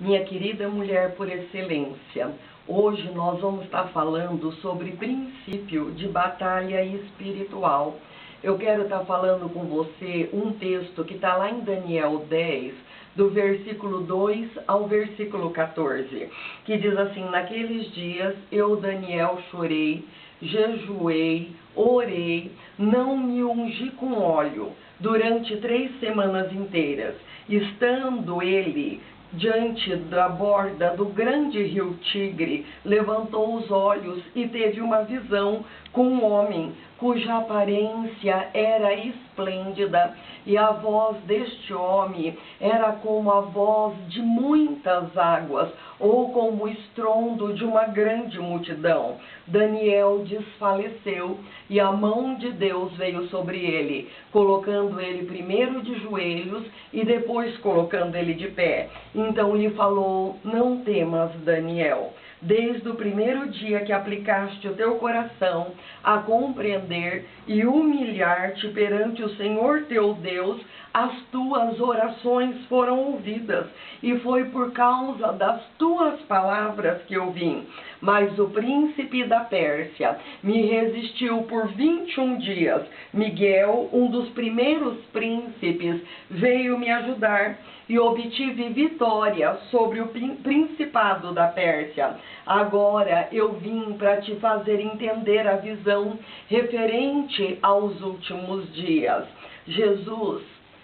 minha querida mulher por excelência. Hoje nós vamos estar falando sobre princípio de batalha espiritual. Eu quero estar falando com você um texto que está lá em Daniel 10, do versículo 2 ao versículo 14, que diz assim: naqueles dias eu, Daniel, chorei, jejuei, orei, não me ungi com óleo durante 3 semanas inteiras, estando ele diante da borda do grande rio Tigre, levantou os olhos e teve uma visão com um homem cuja aparência era esplêndida, e a voz deste homem era como a voz de muitas águas, ou como o estrondo de uma grande multidão. Daniel desfaleceu, e a mão de Deus veio sobre ele, colocando ele primeiro de joelhos e depois colocando ele de pé. Então lhe falou: não temas, Daniel. Desde o primeiro dia que aplicaste o teu coração a compreender e humilhar-te perante o Senhor teu Deus, as tuas orações foram ouvidas, e foi por causa das tuas palavras que eu vim. Mas o príncipe da Pérsia me resistiu por 21 dias. Miguel, um dos primeiros príncipes, veio me ajudar, e obtive vitória sobre o principado da Pérsia. Agora eu vim para te fazer entender a visão referente aos últimos dias. Jesus,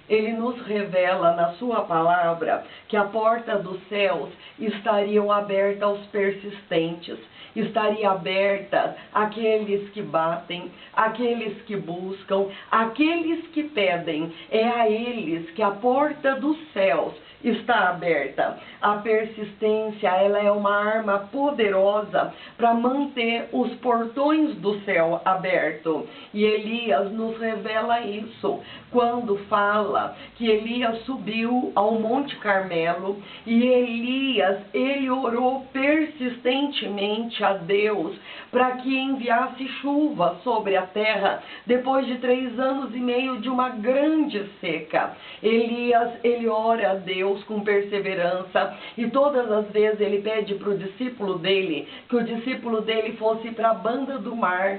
ele nos revela na sua palavra que a porta dos céus estariam aberta aos persistentes, estaria aberta àqueles que batem, àqueles que buscam, àqueles que pedem. É a eles que a porta dos céus está aberta. A persistência, ela é uma arma poderosa para manter os portões do céu abertos. E Elias nos revela isso quando fala que Elias subiu ao Monte Carmelo, e Elias, ele orou persistentemente a Deus para que enviasse chuva sobre a terra depois de 3 anos e meio de uma grande seca. Elias, ele ora a Deus com perseverança, e todas as vezes ele pede para o discípulo dele, que o discípulo dele fosse para a banda do mar,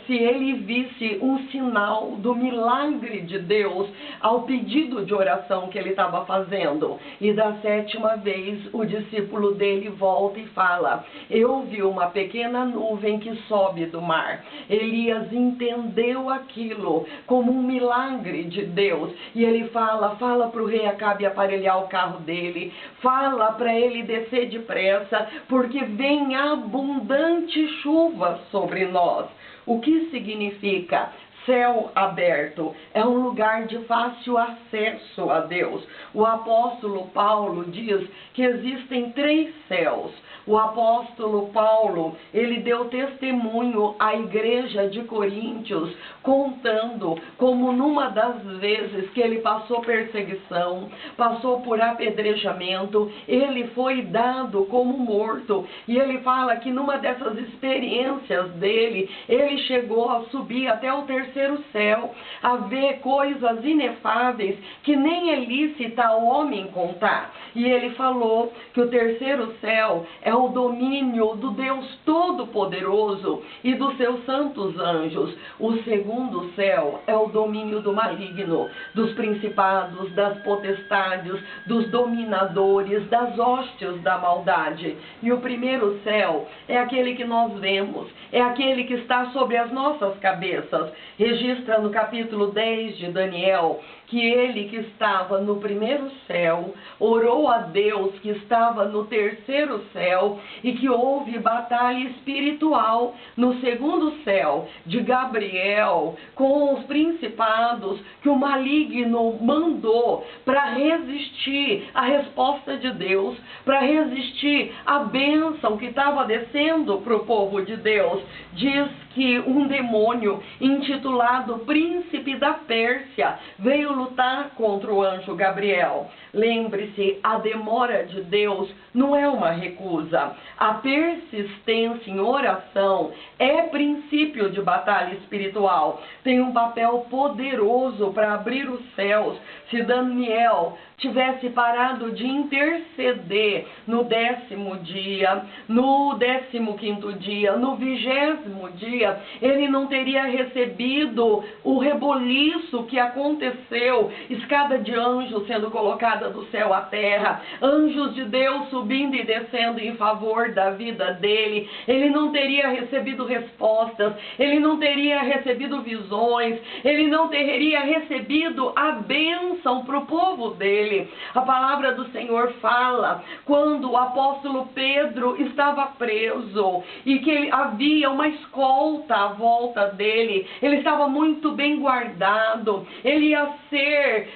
se ele visse um sinal do milagre de Deus ao pedido de oração que ele estava fazendo. E da 7ª vez o discípulo dele volta e fala: eu vi uma pequena nuvem que sobe do mar. Elias entendeu aquilo como um milagre de Deus, e ele fala para o rei Acabe aparelhar o carro dele, fala para ele descer depressa, porque vem abundante chuva sobre nós. O que significa céu aberto? É um lugar de fácil acesso a Deus. O apóstolo Paulo diz que existem 3 céus. O apóstolo Paulo, ele deu testemunho à igreja de Coríntios, contando como numa das vezes que ele passou perseguição, passou por apedrejamento, ele foi dado como morto. E ele fala que numa dessas experiências dele, ele chegou a subir até o 3º céu, a ver coisas inefáveis que nem é lícito ao homem contar. E ele falou que o 3º céu é o domínio do Deus Todo-Poderoso e dos seus santos anjos. O 2º céu é o domínio do maligno, dos principados, das potestades, dos dominadores, das hostes da maldade. E o 1º céu é aquele que nós vemos, é aquele que está sobre as nossas cabeças. Registra no capítulo 10 de Daniel que ele que estava no 1º céu orou a Deus que estava no 3º céu, e que houve batalha espiritual no 2º céu de Gabriel com os principados que o maligno mandou para resistir à resposta de Deus, para resistir à bênção que estava descendo para o povo de Deus. Diz que um demônio intitulado Príncipe da Pérsia veio lutar contra o anjo Gabriel. Lembre-se, a demora de Deus não é uma recusa. A persistência em oração é princípio de batalha espiritual. Tem um papel poderoso para abrir os céus. Se Daniel tivesse parado de interceder no 10º dia, no 15º dia, no 20º dia, ele não teria recebido o reboliço que aconteceu, escada de anjos sendo colocada do céu à terra, anjos de Deus subindo e descendo em favor da vida dele. Ele não teria recebido respostas, ele não teria recebido visões, ele não teria recebido a bênção para o povo dele. A palavra do Senhor fala quando o apóstolo Pedro estava preso e que havia uma escolta à volta dele. Ele estava muito bem guardado. Ele ia ser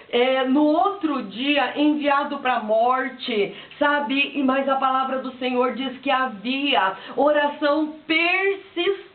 no outro dia enviado para a morte, sabe? Mas a palavra do Senhor diz que havia oração persistente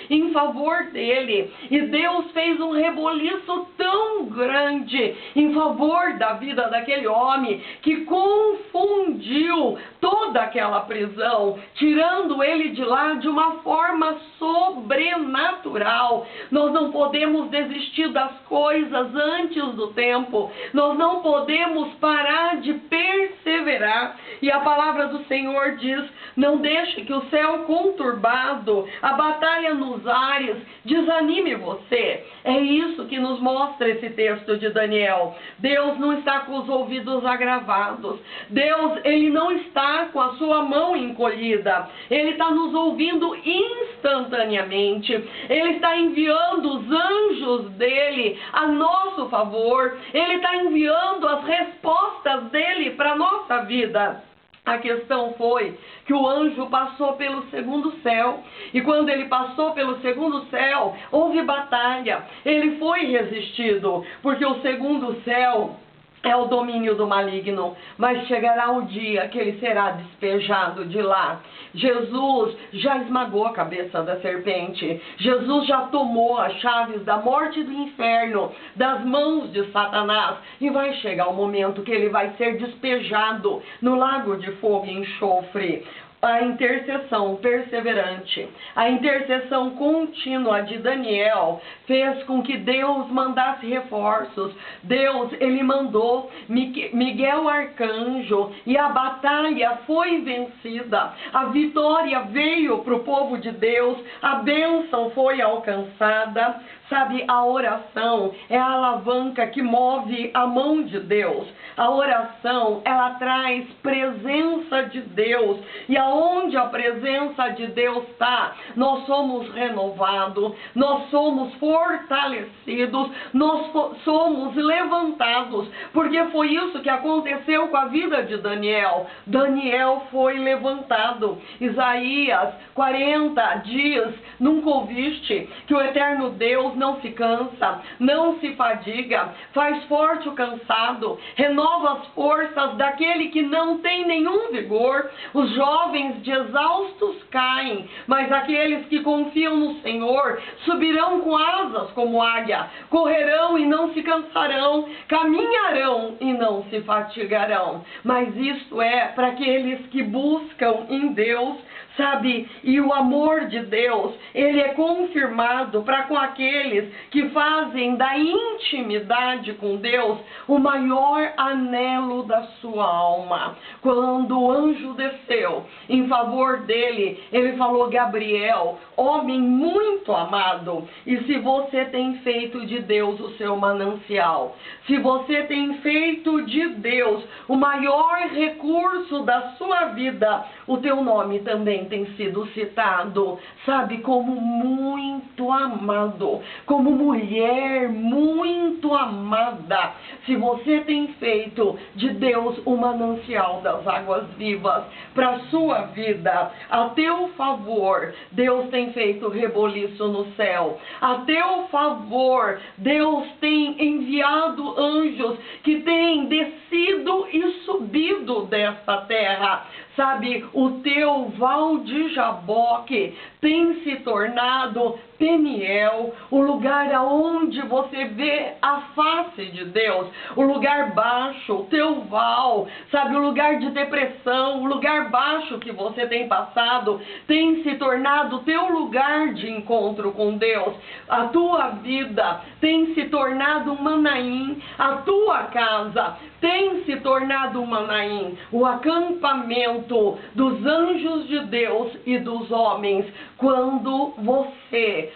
em favor dele, e Deus fez um reboliço tão grande em favor da vida daquele homem que confundiu toda aquela prisão, tirando ele de lá de uma forma sobrenatural. Nós não podemos desistir das coisas antes do tempo, nós não podemos parar de perseverar, e a palavra do Senhor diz: não deixe que o céu conturbado, a batalha nos ares, desanime você. É isso que nos mostra esse texto de Daniel. Deus não está com os ouvidos agravados. Deus, ele não está com a sua mão encolhida. Ele está nos ouvindo instantaneamente. Ele está enviando os anjos dele a nosso favor. Ele está enviando as respostas dele para a nossa vida. A questão foi que o anjo passou pelo 2º céu, e quando ele passou pelo 2º céu, houve batalha. Ele foi resistido, porque o 2º céu é o domínio do maligno, mas chegará o dia que ele será despejado de lá. Jesus já esmagou a cabeça da serpente. Jesus já tomou as chaves da morte e do inferno das mãos de Satanás, e vai chegar o momento que ele vai ser despejado no lago de fogo e enxofre. A intercessão perseverante, a intercessão contínua de Daniel fez com que Deus mandasse reforços. Deus, ele mandou Miguel arcanjo, e a batalha foi vencida. A vitória veio para o povo de Deus, a bênção foi alcançada. Sabe, a oração é a alavanca que move a mão de Deus. A oração, ela traz presença de Deus. E aonde a presença de Deus está, nós somos renovados, nós somos fortalecidos, nós somos levantados. Porque foi isso que aconteceu com a vida de Daniel. Daniel foi levantado. Isaías 40 diz: nunca ouviste que o eterno Deus não se cansa, não se fadiga, faz forte o cansado, renova as forças daquele que não tem nenhum vigor. Os jovens de exaustos caem, mas aqueles que confiam no Senhor subirão com asas como águia, correrão e não se cansarão, caminharão e não se fatigarão. Mas isto é para aqueles que buscam em Deus, sabe? E o amor de Deus, ele é confirmado para com aqueles que fazem da intimidade com Deus o maior anelo da sua alma. Quando o anjo desceu em favor dele, ele falou: Gabriel, homem muito amado, e se você tem feito de Deus o seu manancial, se você tem feito de Deus o maior recurso da sua vida, o teu nome também tem sido citado, sabe, como muito amado, como mulher muito amada. Se você tem feito de Deus o manancial das águas vivas para a sua vida, a teu favor, Deus tem feito reboliço no céu. A teu favor, Deus tem enviado anjos que têm descido e subido desta terra. sabe, o teu Val de Jaboque tem se tornado Peniel, o lugar aonde você vê a face de Deus, o lugar baixo, o teu val, sabe, o lugar de depressão, o lugar baixo que você tem passado, tem se tornado o teu lugar de encontro com Deus. A tua vida tem se tornado um Manaim, a tua casa tem se tornado um Manaim, o acampamento dos anjos de Deus e dos homens, quando você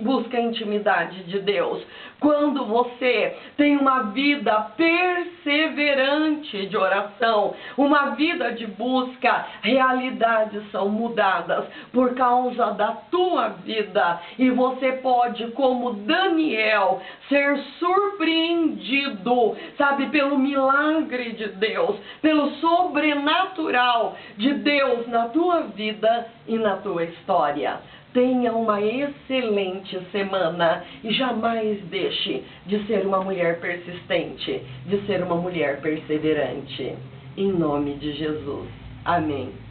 busca a intimidade de Deus, quando você tem uma vida perseverante de oração, uma vida de busca, realidades são mudadas por causa da tua vida, e você pode, como Daniel, ser surpreendido, sabe, pelo milagre de Deus, pelo sobrenatural de Deus na tua vida e na tua história. Tenha uma excelente semana e jamais deixe de ser uma mulher persistente, de ser uma mulher perseverante. Em nome de Jesus. Amém.